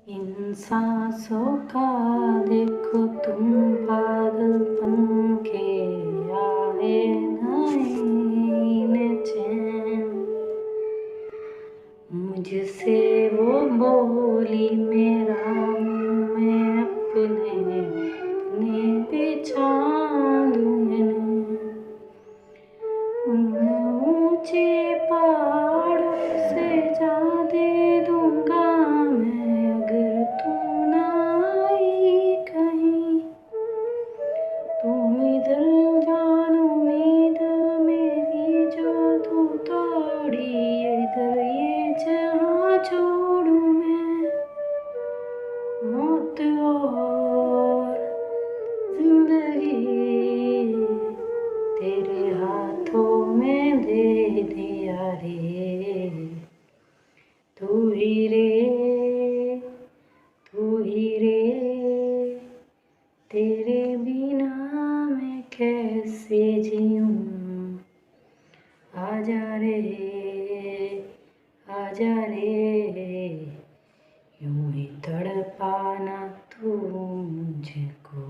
इन सांसों का देखो तुम पागलपन के आए नए चैन। मुझसे वो बोली मेरा मुँह मैं अपने अपने बिछा दूँ ऊंचे पहाड़ों से जा दे दूंगा मैं अगर तू ना आई कहीं। तुम इधर जान उम्मीद मेरी जो तू तोड़ी इधर ये जहां छोड़ू मैं। मौत और जिंदगी तेरे हाथों में दे दिया रे। तू ही रे, तू ही रे, तेरे बिना मैं कैसे जीऊं। आजा रे, आजा रे, यूं ही तड़पाना तू मुझको।